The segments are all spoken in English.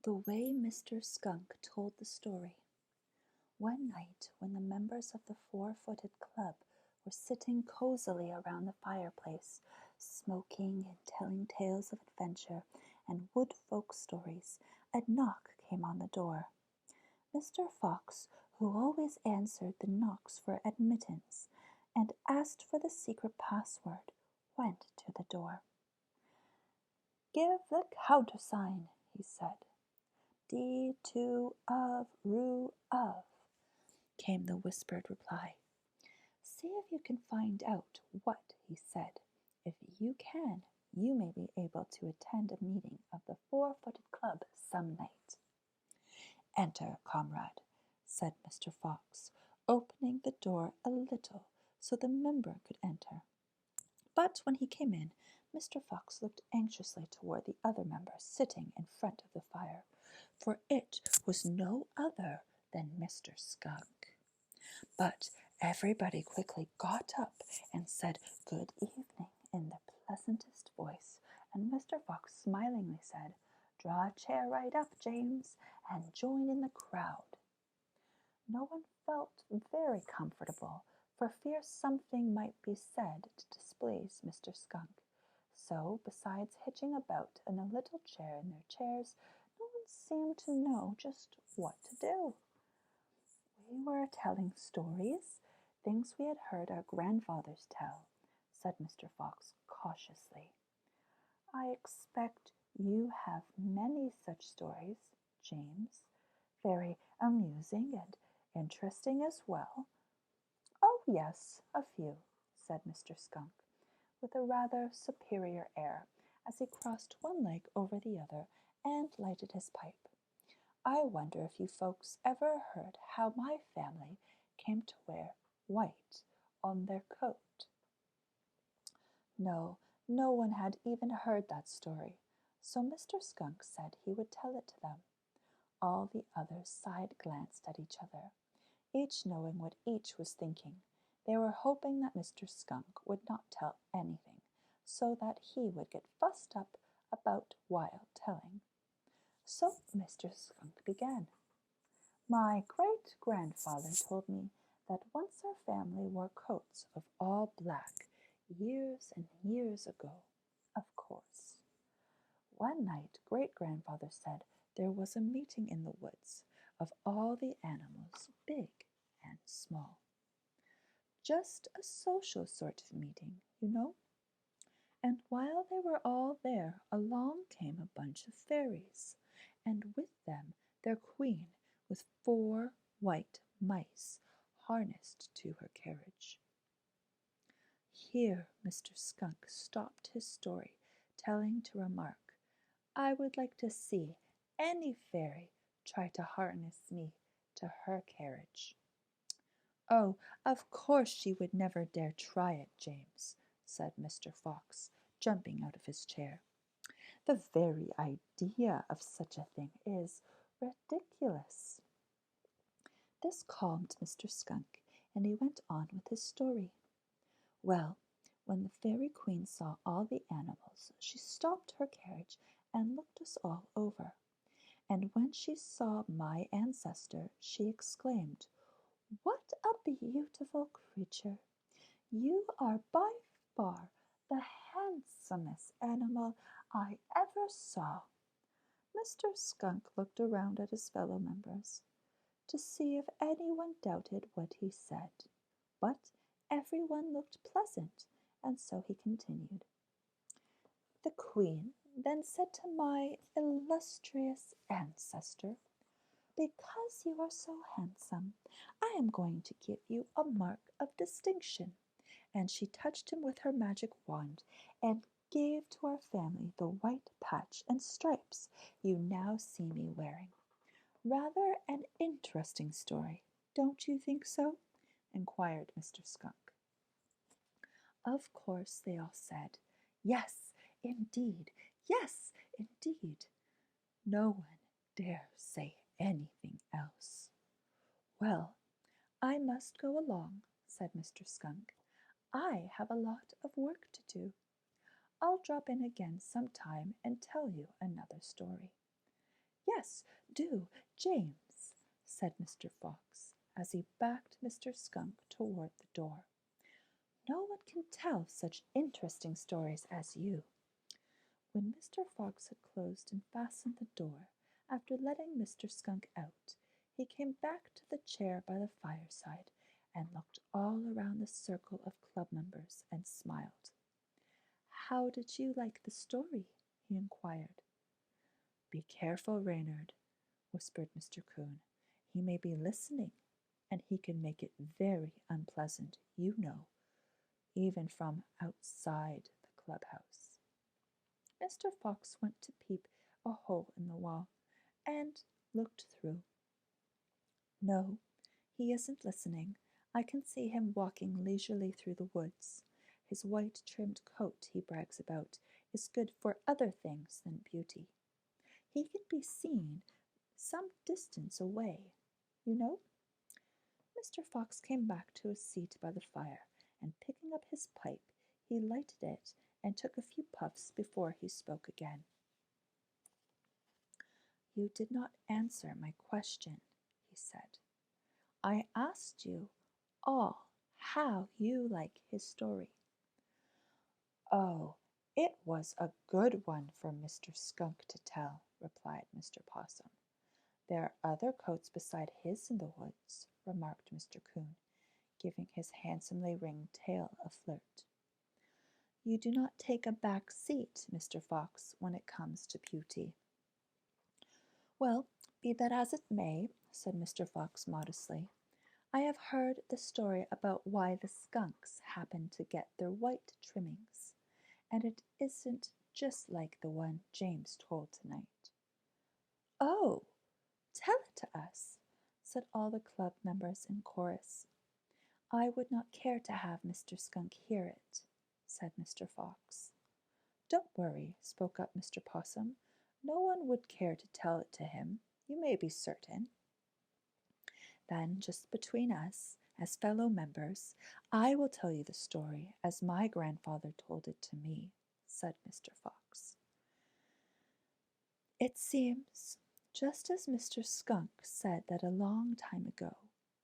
The way Mr. Skunk told the story. One night, when the members of the Four-Footed Club were sitting cozily around the fireplace, smoking and telling tales of adventure and wood folk stories, a knock came on the door. Mr. Fox, who always answered the knocks for admittance and asked for the secret password, went to the door. "Give the countersign," he said. "D2 of Rue of," came the whispered reply. "See if you can find out what he said. If you can, you may be able to attend a meeting of the Four-Footed Club some night." "Enter, comrade," said Mr. Fox, opening the door a little so the member could enter. But when he came in, Mr. Fox looked anxiously toward the other member sitting in front of the fire, for it was no other than Mr. Skunk. But everybody quickly got up and said good evening in the pleasantest voice, and Mr. Fox smilingly said, "Draw a chair right up, James, and join in the crowd." No one felt very comfortable, for fear something might be said to displease Mr. Skunk. So, besides hitching about in a little chair in their chairs, no one seemed to know just what to do. "We were telling stories, things we had heard our grandfathers tell," said Mr. Fox cautiously. "I expect you have many such stories, James, very amusing and interesting as well." "Oh, yes, a few," said Mr. Skunk, with a rather superior air, as he crossed one leg over the other and lighted his pipe. "I wonder if you folks ever heard how my family came to wear white on their coat?" No one had even heard that story, so Mr. Skunk said he would tell it to them. All the others side-glanced at each other, each knowing what each was thinking. They were hoping that Mr. Skunk would not tell anything, so that he would get fussed up about while telling. So Mr. Skunk began. "My great-grandfather told me that once our family wore coats of all black, years and years ago, of course. One night great-grandfather said there was a meeting in the woods of all the animals, big and small. Just a social sort of meeting, you know. And while they were all there, along came a bunch of fairies, and with them their queen with 4 white mice harnessed to her carriage." Here Mr. Skunk stopped his story, telling to remark, "I would like to see any fairy try to harness me to her carriage." "Oh, of course she would never dare try it, James," said Mr. Fox, jumping out of his chair. "The very idea of such a thing is ridiculous." This calmed Mr. Skunk, and he went on with his story. "Well, when the Fairy Queen saw all the animals, she stopped her carriage and looked us all over. And when she saw my ancestor, she exclaimed, 'What a beautiful creature! You are by far the handsomest animal I ever saw.'" Mr. Skunk looked around at his fellow members to see if anyone doubted what he said, but everyone looked pleasant, and so he continued. "The Queen then said to my illustrious ancestor, 'Because you are so handsome, I am going to give you a mark of distinction.' And she touched him with her magic wand and gave to our family the white patch and stripes you now see me wearing. Rather an interesting story, don't you think so?" inquired Mr. Skunk. Of course they all said, "Yes, indeed, yes, indeed." No one dare say anything else. "Well, I must go along," said Mr. Skunk. "I have a lot of work to do. I'll drop in again sometime and tell you another story." Yes, do, James, said Mr. Fox, as he backed Mr. Skunk toward the door. No one can tell such interesting stories as you. When Mr. Fox had closed and fastened the door, after letting Mr. Skunk out, he came back to the chair by the fireside and looked all around the circle of club members and smiled. How did you like the story? He inquired. Be careful, Reynard, whispered Mr. Coon. He may be listening, and he can make it very unpleasant, you know, even from outside the clubhouse. Mr. Fox went to peep a hole in the wall and looked through. No, he isn't listening. I can see him walking leisurely through the woods. His white-trimmed coat, he brags about, is good for other things than beauty. He can be seen some distance away, you know. Mr. Fox came back to his seat by the fire, and picking up his pipe, he lighted it and took a few puffs before he spoke again. You did not answer my question, he said. I asked you all how you like his story. Oh, it was a good one for Mr. Skunk to tell, replied Mr. Possum. There are other coats beside his in the woods, remarked Mr. Coon, giving his handsomely ringed tail a flirt. You do not take a back seat, Mr. Fox, when it comes to beauty. Well, be that as it may, said Mr. Fox modestly, I have heard the story about why the skunks happen to get their white trimmings, and it isn't just like the one James told tonight. Oh, tell it to us, said all the club members in chorus. I would not care to have Mr. Skunk hear it, said Mr. Fox. Don't worry, spoke up Mr. Possum. No one would care to tell it to him, you may be certain. Then, just between us, as fellow members, I will tell you the story as my grandfather told it to me, said Mr. Fox. It seems, just as Mr. Skunk said that a long time ago,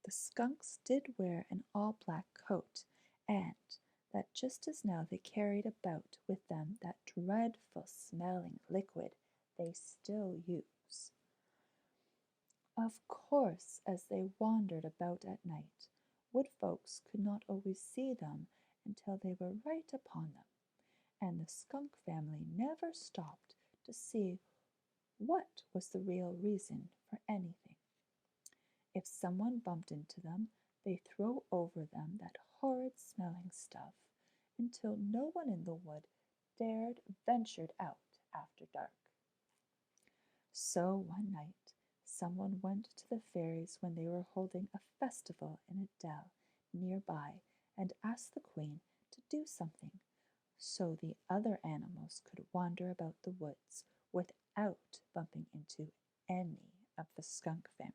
the skunks did wear an all-black coat, and that just as now they carried about with them that dreadful-smelling liquid they still use. Of course, as they wandered about at night, wood folks could not always see them until they were right upon them, and the skunk family never stopped to see what was the real reason for anything. If someone bumped into them, they threw over them that horrid-smelling stuff until no one in the wood dared venture out after dark. So one night, someone went to the fairies when they were holding a festival in a dell nearby and asked the queen to do something so the other animals could wander about the woods without bumping into any of the skunk family.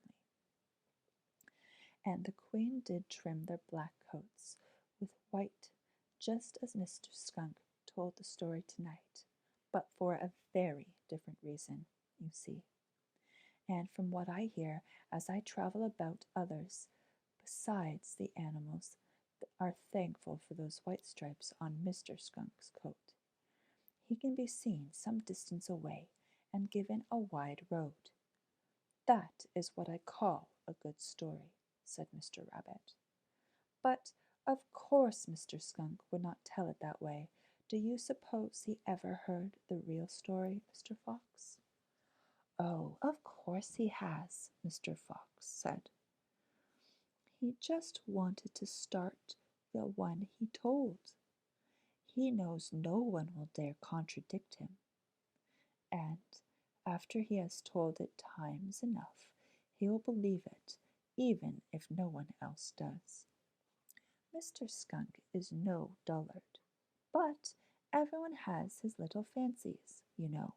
And the queen did trim their black coats with white, just as Mr. Skunk told the story tonight, but for a very different reason, you see. And from what I hear as I travel about, others, besides the animals, are thankful for those white stripes on Mr. Skunk's coat. He can be seen some distance away and given a wide road. That is what I call a good story, said Mr. Rabbit. But of course Mr. Skunk would not tell it that way. Do you suppose he ever heard the real story, Mr. Fox? Oh, of course he has, Mr. Fox said. He just wanted to start the one he told. He knows no one will dare contradict him. And after he has told it times enough, he will believe it, even if no one else does. Mr. Skunk is no dullard, but everyone has his little fancies, you know,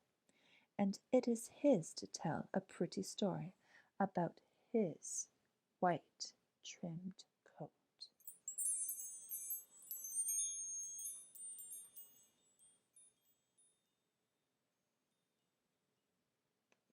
and it is his to tell a pretty story about his white-trimmed